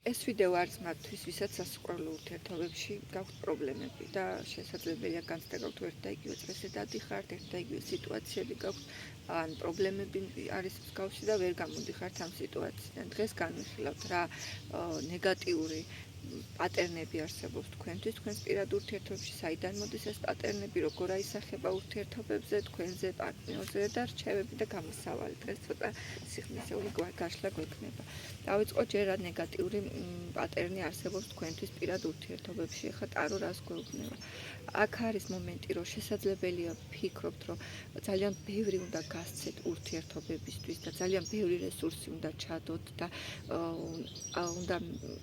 ეს ვიდეო არის მათთვის, ვისაც სასიყვარულო ურთიერთობებში გაქვთ პრობლემები და შესაძლებელია განცდაგავთ ერთ და იგივე წრეზე დადიხართ, ერთ და იგივე სიტუაციები გაქვთ, ან პრობლემები არის მსგავსი და ვერ გამოდიხართ ამ სიტუაციიდან. დღეს განვიხილავთ რა ნეგატიური პატერნები არსებობს თქვენთვის, თქვენს პირად ურთიერთობებში, საიდან მოდის ეს პატერნები, როგორ აისახება ურთიერთობებზე, თქვენზე, პარტნიორზე და რჩევები და გამოსავალი. დღეს ცოტა სიხნისეული გაშლა გვექნება. დავიწყოთ ჯერ რა ნეგატიური პატერნი არსებობს თქვენთვის პირად ურთიერთობებში. ახლა ტარო რას გვეუბნება? აქ არის მომენტი, რომ შესაძლებელია ვფიქრობთ, რომ ძალიან ბევრი უნდა გასცეთ ურთიერთობებისთვის და ძალიან ბევრი რესურსი უნდა ჩადოთ და უნდა,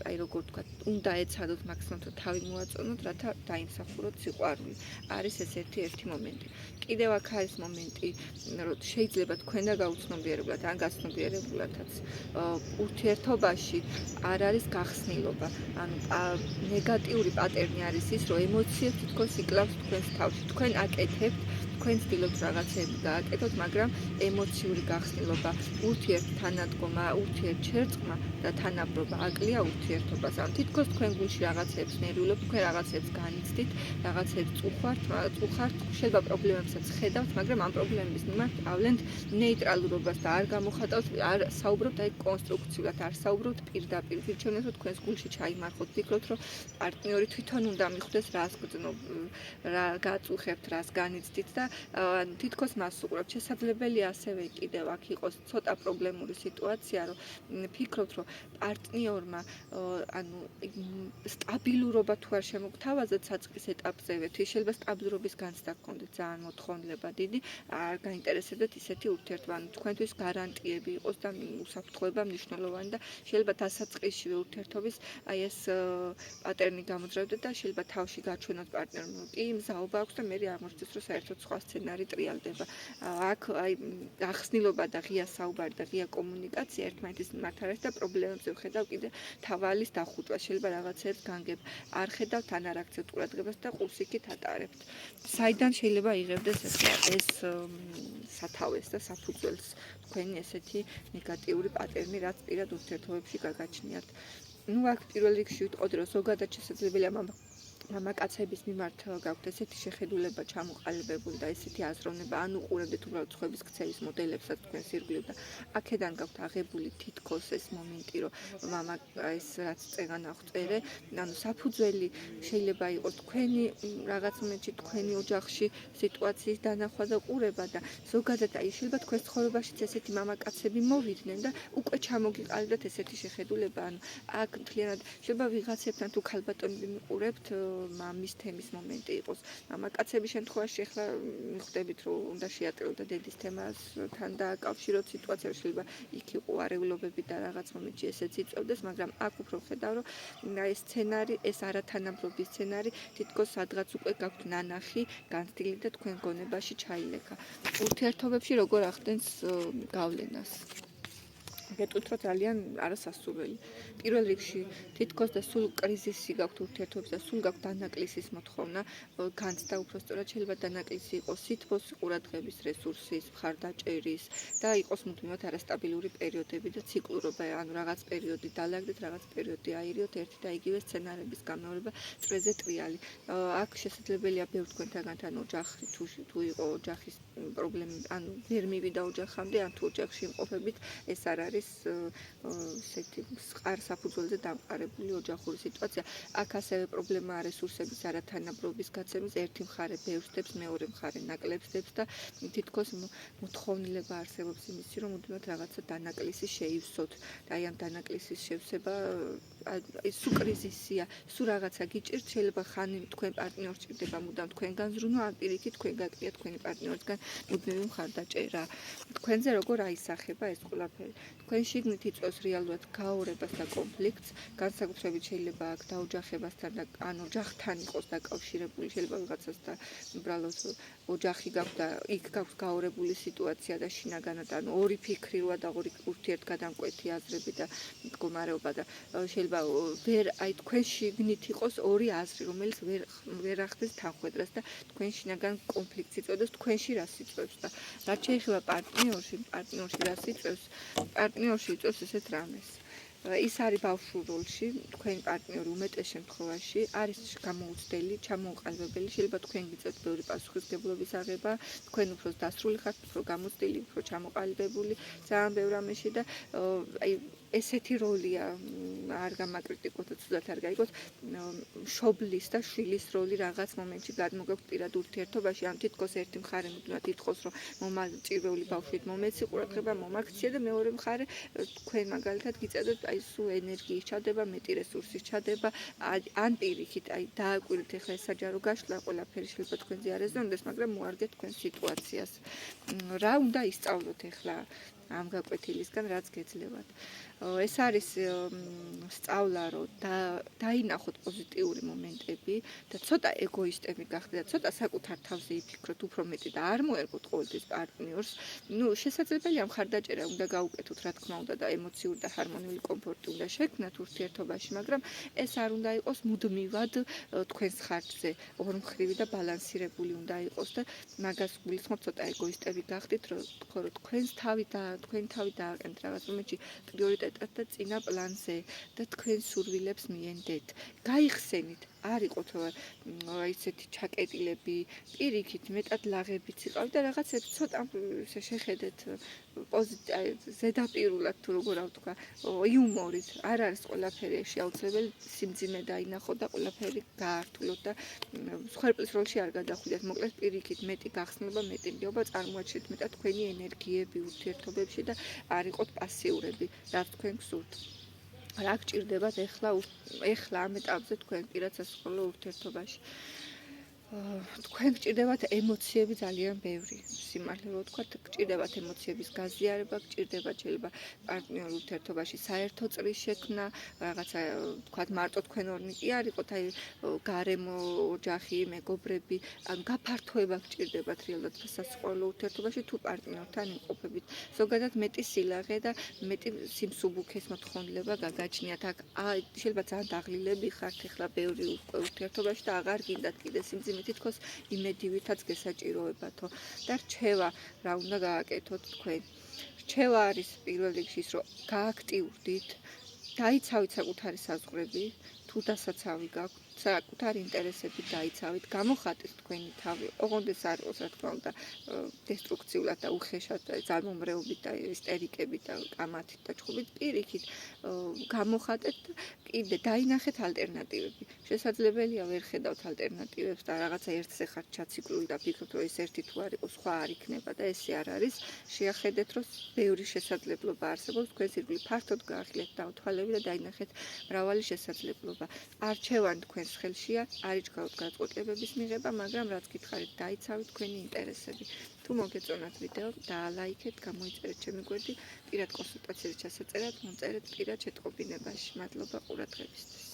აი როგორ ვთქვათ, უნდა ეცადოთ მაქსიმუმად რომ თავი მოაწონოთ, რათა დაიმსახუროთ სიყვარული. არის ეს ერთი მომენტი. კიდევ აქ არის მომენტი, რომ შეიძლება თქვენ და გაუცნობიერებლად ან გაცნობიერებლადაც ურთიერთობაში არ არის გახსნილობა. ანუ ნეგატიური პატერნი არის ის, რომ ემოციებს თითქოს იკლავს თქვენს თავში. თქვენ აკეთებთ, თქვენ ცდილობთ რაღაცები გააკეთოთ, მაგრამ ემოციური გახსნილობა, ურთიერთთანადგომა, ურთიერთჩერწყმა და თანაბრობა აკლია ურთიერთობას. ანუ თითქოს თქვენ გულში რაღაცებს ნერვიულობთ, თქვენ რაღაცებს განიცდით, რაღაცებს წუხართ, შეიძლება პრობლემებსაც ხედავთ, მაგრამ ამ პრობლემების მიმართ ავლენთ ნეიტრალურობას და არ გამოხატავთ, არ საუბრობთ აი კონსტრუქციულად, არ საუბრობთ პირდაპირ. ვირჩევნეთ, რომ თქვენს გულში ჩაიმარხოთ, ფიქრობთ, რომ პარტნიორი თვითონ უნდა მიხვდეს, რას გძნობ, რა გაწუხებთ, რას განიცდით და თითქოს მას უყურებთ. შესაძლებელია ასევე კიდევ აქ იყოს ცოტა პრობლემური სიტუაცია, რომ ფიქრობთ, რომ პარტნიორმა ანუ სტაბილურობა თუ არ შემოგთავაზეთ საწყის ეტაპზევე, ის შეიძლება სტაბილურობის განცდა გქონდეთ, ძალიან მოთხოვნილება დიდი, არ გაინტერესებდეთ ისეთი ურთიერთობა, ანუ თქვენთვის გარანტიები იყოს და უსაფრთხოება მნიშვნელოვანი და შეიძლება დასაწყისშივე ურთიერთობის აი ეს პატერნი გამოძრავდეთ და შეიძლება თავში გაჩვენოთ პარტნიორმა, კი მზაობა აქვს და მე აღმოჩნდეს, რომ საერთოდ სხვა სცენარი ტრიალდება. აქ აი გახსნილობა და ღია საუბარი და ღია კომუნიკაცია ერთმანეთის მიმართ არის და პრობლემებზე ვხედავ კიდე თავალის დახუჭვა. შეიძლება რაღაცებს განგებ, არ ხედავთ ან არ აქცევთ ყურადღებას და ყურსიქით ატარებთ. საიდან შეიძლება იღებდეს ეს სათავეს და საფუძველს თქვენი ესეთი ნეგატიური პატერნი, რაც პირად ურთიერთობებში გაგაჩნიათ. ნუ აქ პირველ რიგში ვიტყოდი, რომ ზოგადად შესაძლებელია მამაკაცების მიმართ გაქვთ ესეთი შეხედულება ჩამოყალიბებული და ესეთი აზროვნება, ან უყურებდეთ უბრალოდ სხვების ქცევის მოდელებსაც თქვენს ირგვლივ და აქედან გაქვთ აღებული თითქოს ეს მომენტი, რომ მამა ეს რაც წეგანა ხვწერე, ანუ საფუძველი შეიძლება იყოს თქვენი რაღაც მომენტში თქვენი ოჯახში სიტუაციის დანახვა და ყურება და ზოგადად აი შეიძლება თქვენს ცხოვრებაშიც ესეთი მამაკაცები მოვიდნენ და უკვე ჩამოგიყალიბდათ ესეთი შეხედულება, ანუ აქ მთლიანად შეიძლება ვიღაცებთან თუ ქალბატონები მიყურებთ მამის თემის მომენტი იყოს. მამაკაცების შემთხვევაში ახლა მიხვდებით, რომ უნდა შეატყილოთ დედის თემასთან დაკავშიროთ სიტუაცია, შეიძლება იქ იყო არეულობები და რაღაც მომენტში ესეც იწევდეს, მაგრამ აქ უფრო ვხედავ, რომ ეს სცენარი, ეს არათანაბრობის სცენარი თითქოს სადღაც უკვე გაქვთ ნანახი, განცდილი და თქვენ გონებაში ჩაილეკა. ურთიერთობებში როგორ ახდენს გავლენას? გეტყვით, რომ ძალიან არასასურველი. პირველ რიგში თითქოს და სულ კრიზისი გაქვთ ურთიერთობებში და სულ გაქვთ დანაკლისის მოთხოვნა, განცდა უფრო სწორად შეიძლება დანაკლისი იყოს სითბოს, ყურადღების რესურსის, მხარდაჭერის და იყოს მუდმივად არასტაბილური პერიოდები და ციკლურობა, ანუ რაღაც პერიოდი დალაგდეთ, რაღაც პერიოდი აირიოთ, ერთი და იგივე სცენარების გამეორება, წრეზე ტრიალი. აქ შესაძლებელია ბევრ თქვენთაგან ოჯახი თუ იყო ოჯახის პრობლემები, ანუ ვერ მივიდა ოჯახამდე, ან თუ ოჯახში იმყოფებით, ეს არ არის ესეთი სყარ საფუძველზე დამყარებული ოჯახური სიტუაცია. აქ ასევე პრობლემა რესურსების არათანაბრობის გაცემის, ერთი მხარე ბევრს დებს, მეორე მხარე ნაკლებს დებს და თითქოს მოთხოვნილება არსებობს იმისი, რომ მუდმივად რაღაცა დანაკლისი შეივსოთ. და აი ამ დანაკლისის შევსება სულ კრიზისია, სულ რაღაცა გიჭირთ, შეიძლება ხანი თქვენ პარტნიორს ჭირდება მუდამ თქვენგან ზრუნვა, ან პირიქით თქვენ გაკლიათ თქვენი პარტნიორისგან მუდმივი მხარდაჭერა. თქვენზე როგორ აისახება ეს ყველაფერი? თქვენ შიგნით იწვევს რეალურად გაორებას და კონფლიქტს, განსაკუთრებით შეიძლება აქ დაოჯახებასთან და ან ოჯახთან იყოს დაკავშირებული, შეიძლება ვიღაცასთან უბრალოდ ოჯახი გაქვთ და იქ გაქვთ გაორებული სიტუაცია და შინაგანად, ანუ ორი ფიქრი როა და ორი ურთიერთგადამკვეთი აზრები და მდგომარეობა და შეიძლება ვერ აი თქვენ შიგნით იყოს ორი აზრი, რომელიც ვერ ახდენს თანხვედრას და თქვენ შინაგან კონფლიქტს იწვევს, თქვენში რას იწვევს და რაც შეიძლება პარტნიორში რას იწვევს, პარტნიორში იწვევს ესეთ რამეს. ის არის ბავშვურ როლში, თქვენი პარტნიორი უმეტეს შემთხვევაში არის გამოუცდელი, ჩამოუყალიბებელი, შეიძლება თქვენ გიწევთ ბევრი პასუხისმგებლობის აღება, თქვენ უფრო დასრული ხართ, უფრო გამოუცდელი, უფრო ჩამოყალიბებული, ძალიან ბევრ ამაში და აი ესეთი როლია არ გამაკრიტიკოთ, ცუდად არ გაიგოთ, მშობლის და შვილის როლი რაღაც მომენტში გადმოგაქვთ პირად ურთიერთობაში, ამ თითქოს ერთი მხარე მუდმივად ითხოვს, რომ მომა ჭირვეული ბავშვით მომეცი ყურადღება, მომაქცია და მეორე მხარე თქვენ მაგალითად გიწევთ აი სულ ენერგიის ჩადება, მეტი რესურსის ჩადება, ან პირიქით, აი დააკვირდით ახლა ეს საჯარო გაშლა, ყველაფერი შეიძლება თქვენზე არ ეზრუნდეს, მაგრამ მოარგეთ თქვენ სიტუაციას. რა უნდა ისწავლოთ ახლა ამ გაკვეთილისგან, რაც გეძლევათ. ეს არის სწავლა, რომ დაინახოთ პოზიტიური მომენტები და ცოტა ეგოისტები გახდეთ და ცოტა საკუთარ თავზე იფიქროთ უფრო მეტი და არ მოერგოთ ყოველთვის პარტნიორს. შესაძლებელია მხარდაჭერა უნდა გაუკეთოთ, რა თქმა უნდა, და ემოციური და ჰარმონიული კომფორტი უნდა შექმნათ ურთიერთობაში, მაგრამ ეს არ უნდა იყოს მუდმივად თქვენს ხარჯზე, ორმხრივი და ბალანსირებული უნდა იყოს და მაგას გულისხმობ ცოტა ეგოისტები გახდით, რომ თქვენს თავი და თქვენი თავი დააყენთ რაღაც მომენტში პრიორიტეტად და წინა პლანზე და თქვენ სურვილებს მიენდეთ. გაიხსენით, არ იყოთ ისეთი ჩაკეტილები, პირიქით, მეტად ლაღებიც იყავით და რაღაცებს ცოტა შეხედეთ ზედაპირულად თუ როგორ ვთქვა, იუმორით. არ არის ყველაფერი შეაუცებელი სიმძიმე დაინახოთ და ყველაფერი გაართულოთ და მსხვერპლის როლში არ გადახვიდეთ. მოკლედ პირიქით, მეტი გახსნება, მეტი მდიობა წარმოაჩინეთ მეტად თქვენი ენერგიები ურთიერთობებში და არ იყოთ პასიურები, რაც თქვენ გსურთ. რა გჭირდებათ ეხლა ამ ეტაპზე თქვენ პირად სასწავლო ურთიერთობაში? თქვენ გჭირდებათ ემოციები ძალიან ბევრი. სიმართლე რომ ვთქვათ, გჭირდებათ ემოციების გაზიარება, გჭირდებათ შეიძლება პარტნიორ ურთიერთობაში საერთო წრის შექმნა, რაღაცა ვთქვათ, მარტო თქვენ ორნი კი არ იყოთ, აი გარემო, ოჯახი, მეგობრები, ან გაფართოება გჭირდებათ რეალურად სასწავლო ურთიერთობაში თუ პარტნიორთან იმყოფებით. ზოგადად მეტი სილაღე და მეტი სიმსუბუქეს მოთხოვნილება გაგაჩნიათ. აქ შეიძლება ძალიან დაღლილები ხართ ახლა ბევრი ურთიერთობაში და აღარ გინდათ კიდე სიმძიმე თითქოს იმედივითაც გესაჭიროებათო და რჩევა რა უნდა გააკეთოთ თქვენ. რჩევა არის პირველ რიგში ის, რომ გააქტიურდით, დაიცავით საკუთარი საზღვრები, თუ დასაცავი გაქვთ, საკუთარი ინტერესები დაიცავით, გამოხატეთ თქვენი თავი. ოღონდ ეს არ იყოს, რა თქმა უნდა, დესტრუქციულად და უხეშად, ძალმომრეობით და ისტერიკებით და კამათით და ჩხუბით, პირიქით გამოხატეთ და კიდე დაინახეთ ალტერნატივები. შესაძლებელია ვერ ხედავთ ალტერნატივებს და რაღაცა ერთზე ხართ ჩაციკლული და ფიქრობთ, რომ ეს ერთი თუ არ იყოს, სხვა არ იქნება და ესე არ არის. შეახედეთ, რომ ბევრი შესაძლებლობა არსებობს, თქვენს ირგვლივ ფართოდ გაახილეთ დაუთვალები და დაინახეთ მრავალი შესაძლებლობა. არჩევანი თქვენს ხელშია, არ იჩქაროთ გადაწყვეტილებების მიღება, მაგრამ რაც გითხარით, დაიცავით თქვენი ინტერესები. თუ მოგეწონათ ვიდეო, დაალაიქეთ, გამოიწერეთ ჩემი გვერდი, პირად კონსულტაციაზე ჩასაწერად, მომწერეთ პირად შეტყობინებაში. მადლობა ყურადღებისთვის.